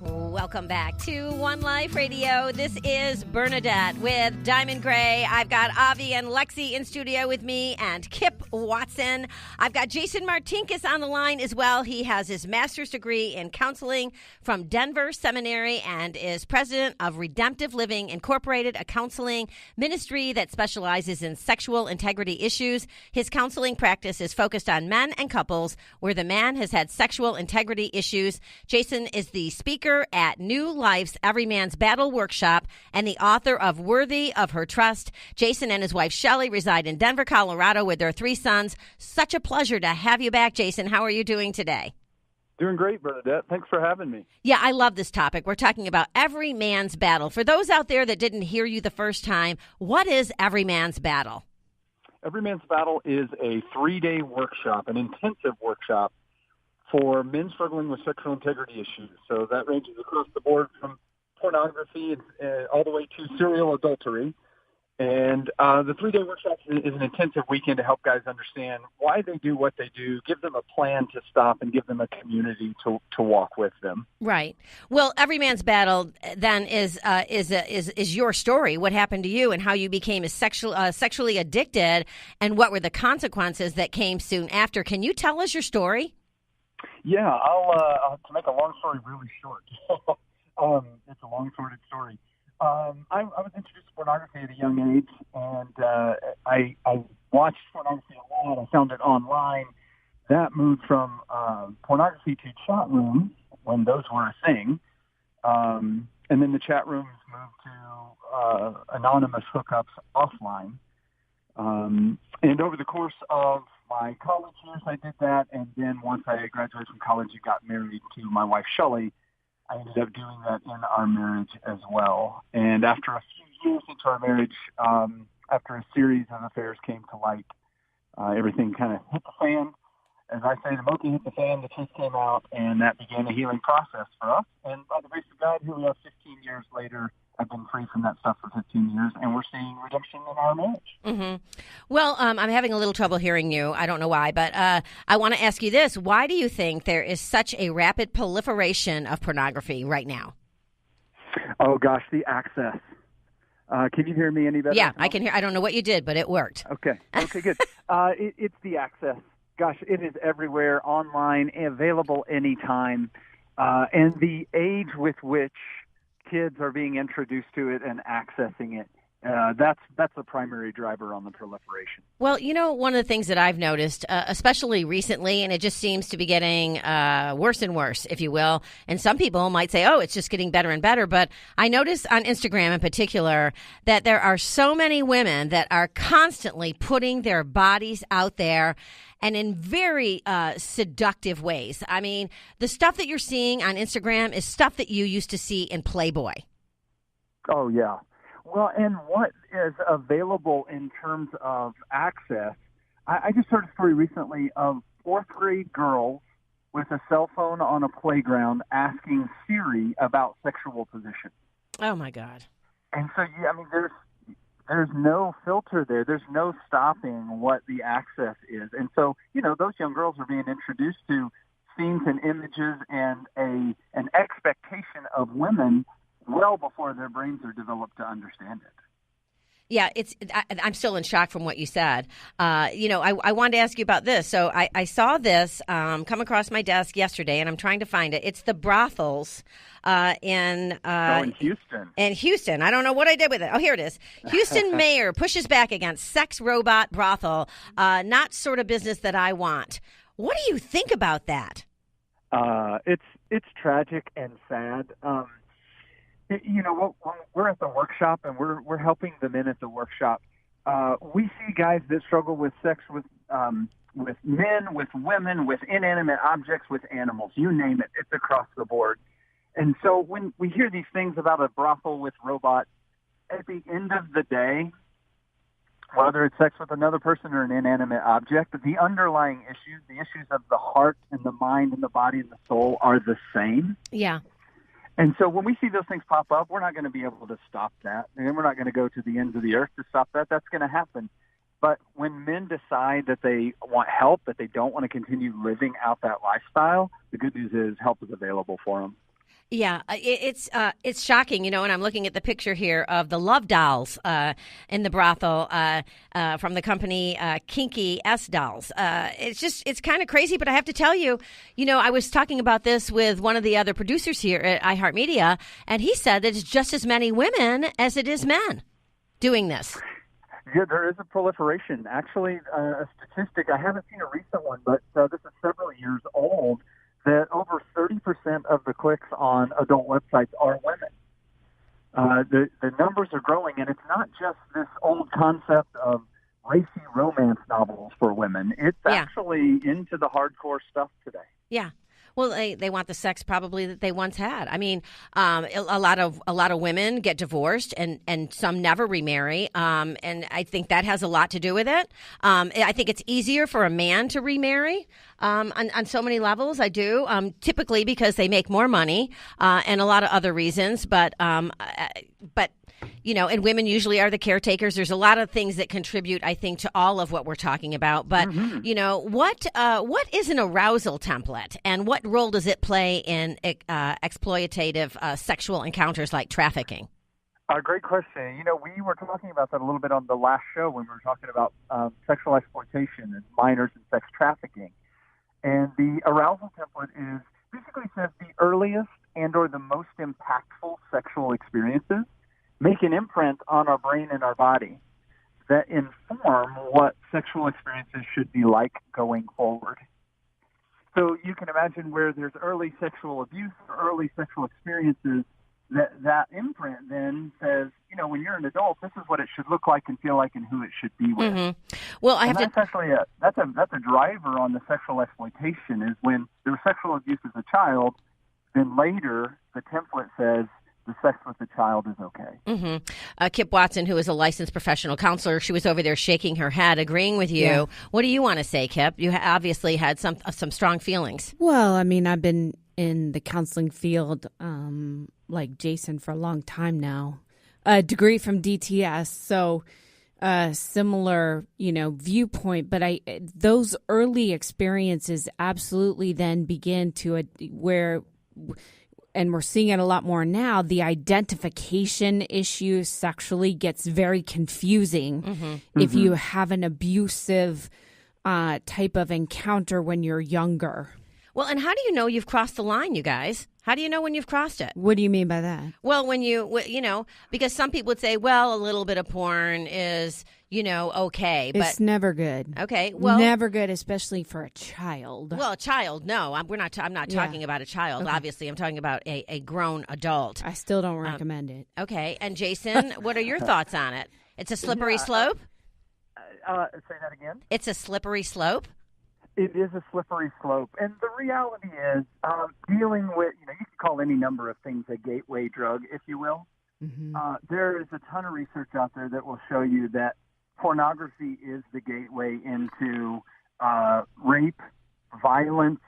Welcome back to One Life Radio. This is Bernadette with Diamond Gray. I've got Avi and Lexi in studio with me and Kip Watson. I've got Jason Martinkus on the line as well. He has his master's degree in counseling from Denver Seminary and is president of Redemptive Living Incorporated, a counseling ministry that specializes in sexual integrity issues. His counseling practice is focused on men and couples where the man has had sexual integrity issues. Jason is the speaker at New Life's Every Man's Battle Workshop and the author of Worthy of Her Trust. Jason and his wife Shelley reside in Denver, Colorado with their 3 sons. Such a pleasure to have you back, Jason. How are you doing today? Doing great, Bernadette. Thanks for having me. Yeah, I love this topic. We're talking about Every Man's Battle. For those out there that didn't hear you the first time, what is Every Man's Battle? Every Man's Battle is a 3-day workshop, an intensive workshop for men struggling with sexual integrity issues. So that ranges across the board from pornography all the way to serial adultery. And the 3-day workshop is an intensive weekend to help guys understand why they do what they do, give them a plan to stop, and give them a community to walk with them. Right. Well, Every Man's Battle then is your story. What happened to you and how you became sexually addicted, and what were the consequences that came soon after? Can you tell us your story? Yeah, I'll to make a long story really short. It's a long-sorted story. I was introduced to pornography at a young age, and I watched pornography a lot. I found it online. That moved from pornography to chat rooms when those were a thing, and then the chat rooms moved to anonymous hookups offline. And over the course of my college years, I did that, and then once I graduated from college and got married to my wife, Shelley, I ended up doing that in our marriage as well. And after a few years into our marriage, after a series of affairs came to light, everything kind of hit the fan. As I say, the monkey hit the fan, the truth came out, and that began a healing process for us. And by the grace of God, here we are 15 years later. I've been free from that stuff for 15 years, and we're seeing redemption in our marriage. Mm-hmm. Well, I'm having a little trouble hearing you. I don't know why, but I want to ask you this. Why do you think there is such a rapid proliferation of pornography right now? Oh, gosh, the access. Can you hear me any better? Yeah, I can hear. I don't know what you did, but it worked. Okay, good. It's the access. Gosh, it is everywhere, online, available anytime, and the age with which kids are being introduced to it and accessing it. That's the primary driver on the proliferation. Well, you know, one of the things that I've noticed, especially recently, and it just seems to be getting worse and worse, if you will, and some people might say, oh, it's just getting better and better, but I notice on Instagram in particular that there are so many women that are constantly putting their bodies out there and in very seductive ways. I mean, the stuff that you're seeing on Instagram is stuff that you used to see in Playboy. Oh, yeah. Well, and what is available in terms of access, I just heard a story recently of 4th-grade girls with a cell phone on a playground asking Siri about sexual position. Oh, my God. And so, yeah, I mean, there's no filter there. There's no stopping what the access is. And so, you know, those young girls are being introduced to scenes and images and an expectation of women well before their brains are developed to understand it. Yeah, I'm still in shock from what you said. I wanted to ask you about this. So I saw this come across my desk yesterday, and I'm trying to find it. It's the brothels in Houston. In Houston. I don't know what I did with it. Oh, here it is. Houston mayor pushes back against sex robot brothel, not sort of business that I want. What do you think about that? It's tragic and sad. You know, when we're at the workshop and we're helping the men at the workshop, we see guys that struggle with sex with men, with women, with inanimate objects, with animals. You name it, it's across the board. And so when we hear these things about a brothel with robots, at the end of the day, whether it's sex with another person or an inanimate object, the underlying issues, the issues of the heart and the mind and the body and the soul are the same. Yeah. And so when we see those things pop up, we're not going to be able to stop that. And we're not going to go to the ends of the earth to stop that. That's going to happen. But when men decide that they want help, that they don't want to continue living out that lifestyle, the good news is help is available for them. Yeah, it's shocking, and I'm looking at the picture here of the love dolls in the brothel from the company Kinky S Dolls. It's kind of crazy, but I have to tell you, I was talking about this with one of the other producers here at iHeartMedia, and he said that it's just as many women as it is men doing this. Yeah, there is a proliferation. Actually, a statistic, I haven't seen a recent one, but this is several years old, that over 30% of the clicks on adult websites are women. The numbers are growing, and it's not just this old concept of racy romance novels for women. It's actually into the hardcore stuff today. Yeah. Well, they want the sex probably that they once had. I mean, a lot of women get divorced, and some never remarry. And I think that has a lot to do with it. I think it's easier for a man to remarry on so many levels. I do, typically because they make more money and a lot of other reasons. But and women usually are the caretakers. There's a lot of things that contribute, I think, to all of what we're talking about. But, what is an arousal template, and what role does it play in exploitative sexual encounters like trafficking? Great question. We were talking about that a little bit on the last show when we were talking about sexual exploitation and minors and sex trafficking. And the arousal template basically says the earliest and or the most impactful sexual experiences make an imprint on our brain and our body that inform what sexual experiences should be like going forward. So you can imagine where there's early sexual abuse or early sexual experiences, that imprint then says, when you're an adult, this is what it should look like and feel like and who it should be with. Mm-hmm. Well, that's actually that's a driver on the sexual exploitation is when there was sexual abuse as a child, then later the template says, the sex with the child is okay. Mm-hmm. Kip Watson, who is a licensed professional counselor, she was over there shaking her head, agreeing with you. Yeah. What do you want to say, Kip? You obviously had some strong feelings. Well, I mean, I've been in the counseling field, like Jason, for a long time now. A degree from DTS, so similar, viewpoint. But those early experiences absolutely then begin to where. And we're seeing it a lot more now, the identification issue sexually gets very confusing if you have an abusive type of encounter when you're younger. Well, and how do you know you've crossed the line, you guys? How do you know when you've crossed it? What do you mean by that? Well, when because some people would say, well, a little bit of porn is, okay. But it's never good. Okay, well. Never good, especially for a child. Well, a child, no. I'm not talking about a child, okay. Obviously. I'm talking about a grown adult. I still don't recommend it. Okay, and Jason, what are your thoughts on it? It's a slippery slope? Say that again? It's a slippery slope? It is a slippery slope. And the reality is dealing with, you can call any number of things a gateway drug, if you will. Mm-hmm. There is a ton of research out there that will show you that pornography is the gateway into rape, violence,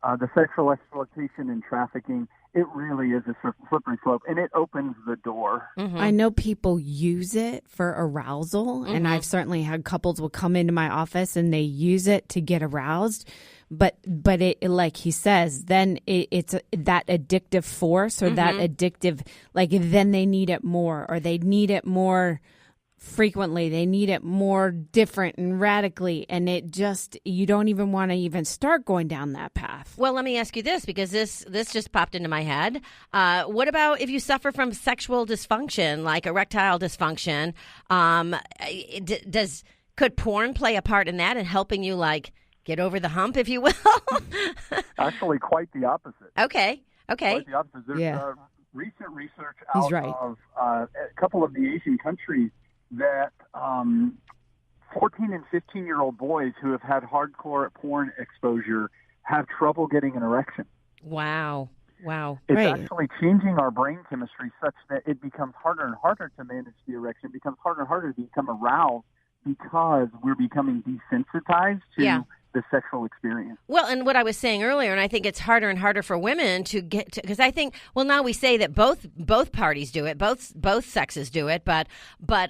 the sexual exploitation and trafficking. It really is a slippery slope, and it opens the door. Mm-hmm. I know people use it for arousal, and I've certainly had couples will come into my office and they use it to get aroused. But it, like he says, then it's that addictive force or that addictive, then they need it more, or they need it more frequently. They need it more different and radically, and it just, you don't even want to even start going down that path. Well, let me ask you this, because this just popped into my head. What about if you suffer from sexual dysfunction, like erectile dysfunction? Could porn play a part in that and helping you get over the hump, if you will? Actually, quite the opposite. Okay. Quite the opposite. There's recent research out of a couple of the Asian countries that 14 and 15-year-old boys who have had hardcore porn exposure have trouble getting an erection. Wow. It's actually changing our brain chemistry such that it becomes harder and harder to manage the erection. It becomes harder and harder to become aroused because we're becoming desensitized to the sexual experience. Well, and what I was saying earlier, and I think it's harder and harder for women to get to, because I think, well, now we say that both parties do it, both sexes do it, but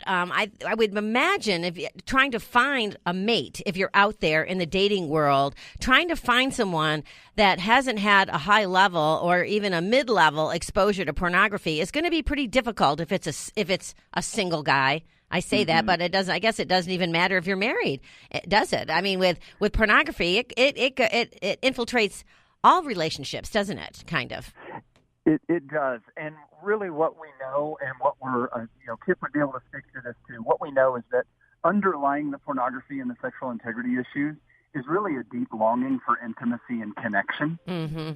I would imagine if trying to find a mate, if you're out there in the dating world, trying to find someone that hasn't had a high level or even a mid-level exposure to pornography is going to be pretty difficult if it's a single guy. I say that, but it doesn't. I guess it doesn't even matter if you're married, does it? I mean, with pornography, it infiltrates all relationships, doesn't it? Kind of. It does, and really, what we know, and what we're, Kip would be able to speak to this too. What we know is that underlying the pornography and the sexual integrity issues is really a deep longing for intimacy and connection. Mm-hmm.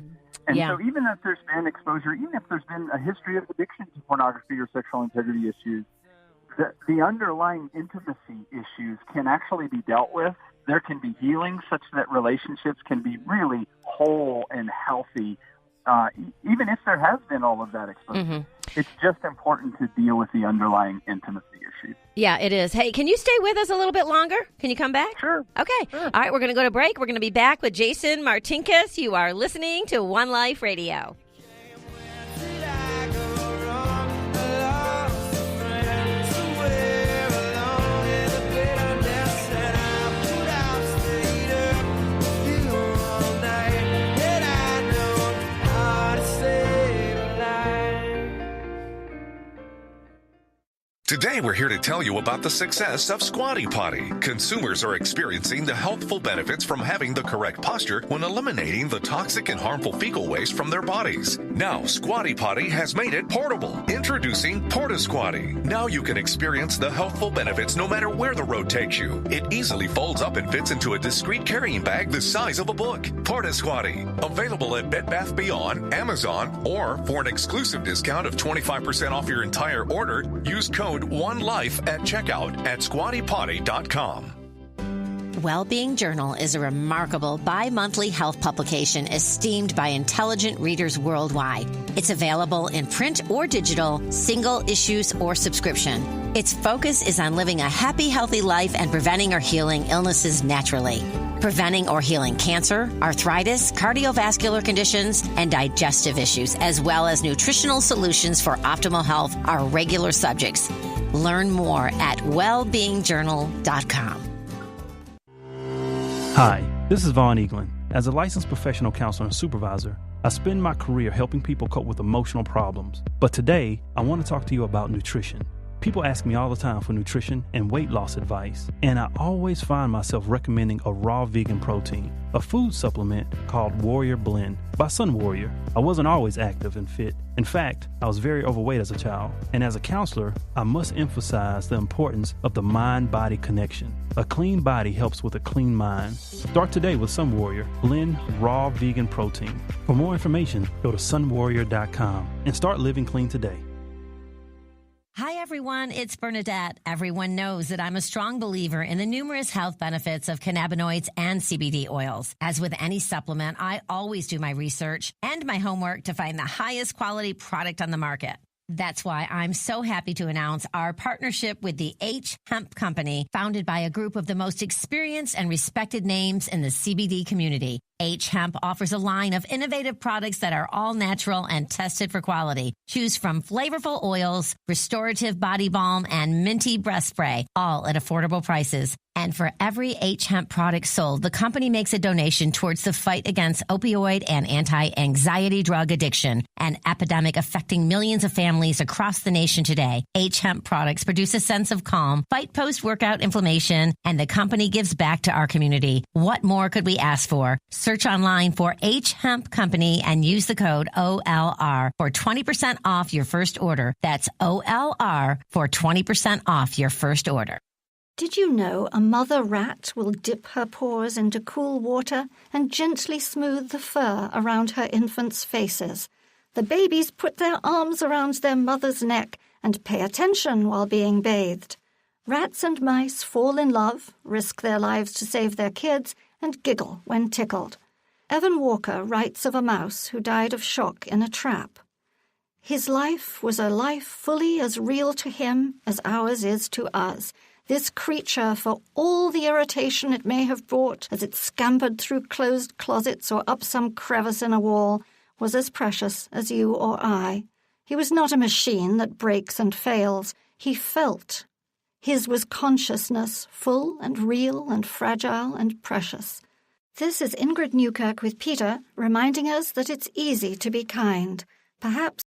And so, even if there's been exposure, even if there's been a history of addiction to pornography or sexual integrity issues, the underlying intimacy issues can actually be dealt with. There can be healing such that relationships can be really whole and healthy, even if there has been all of that exposure. Mm-hmm. It's just important to deal with the underlying intimacy issues. Yeah, it is. Hey, can you stay with us a little bit longer? Can you come back? Sure. Okay. Sure. All right, we're going to go to break. We're going to be back with Jason Martinkus. You are listening to One Life Radio. Today, we're here to tell you about the success of Squatty Potty. Consumers are experiencing the healthful benefits from having the correct posture when eliminating the toxic and harmful fecal waste from their bodies. Now, Squatty Potty has made it portable. Introducing Porta Squatty. Now you can experience the healthful benefits no matter where the road takes you. It easily folds up and fits into a discreet carrying bag the size of a book. Porta Squatty. Available at Bed Bath & Beyond, Amazon, or for an exclusive discount of 25% off your entire order, use code ONELIFE at checkout at squattypotty.com. Wellbeing Journal is a remarkable bi-monthly health publication esteemed by intelligent readers worldwide. It's available in print or digital, single issues or subscription. Its focus is on living a happy, healthy life and preventing or healing illnesses naturally. Preventing or healing cancer, arthritis, cardiovascular conditions, and digestive issues, as well as nutritional solutions for optimal health are regular subjects. Learn more at wellbeingjournal.com. Hi, this is Vaughn Eaglin. As a licensed professional counselor and supervisor, I spend my career helping people cope with emotional problems. But today, I want to talk to you about nutrition. People ask me all the time for nutrition and weight loss advice, and I always find myself recommending a raw vegan protein, a food supplement called Warrior Blend by Sun Warrior. I wasn't always active and fit. In fact, I was very overweight as a child, and as a counselor, I must emphasize the importance of the mind-body connection. A clean body helps with a clean mind. Start today with Sun Warrior Blend Raw Vegan Protein. For more information, go to sunwarrior.com and start living clean today. Hi, everyone. It's Bernadette. Everyone knows that I'm a strong believer in the numerous health benefits of cannabinoids and CBD oils. As with any supplement, I always do my research and my homework to find the highest quality product on the market. That's why I'm so happy to announce our partnership with the H Hemp Company, founded by a group of the most experienced and respected names in the CBD community. H Hemp offers a line of innovative products that are all natural and tested for quality. Choose from flavorful oils, restorative body balm, and minty breath spray, all at affordable prices. And for every H Hemp product sold, the company makes a donation towards the fight against opioid and anti-anxiety drug addiction, an epidemic affecting millions of families across the nation today. H Hemp products produce a sense of calm, fight post-workout inflammation, and the company gives back to our community. What more could we ask for? Search online for H Hemp Company and use the code OLR for 20% off your first order. That's OLR for 20% off your first order. Did you know a mother rat will dip her paws into cool water and gently smooth the fur around her infants' faces? The babies put their arms around their mother's neck and pay attention while being bathed. Rats and mice fall in love, risk their lives to save their kids, and giggle when tickled. Evan Walker writes of a mouse who died of shock in a trap. His life was a life fully as real to him as ours is to us. This creature, for all the irritation it may have brought as it scampered through closed closets or up some crevice in a wall, was as precious as you or I. He was not a machine that breaks and fails. He felt. His was consciousness, full and real and fragile and precious. This is Ingrid Newkirk with Peter, reminding us that it's easy to be kind. Perhaps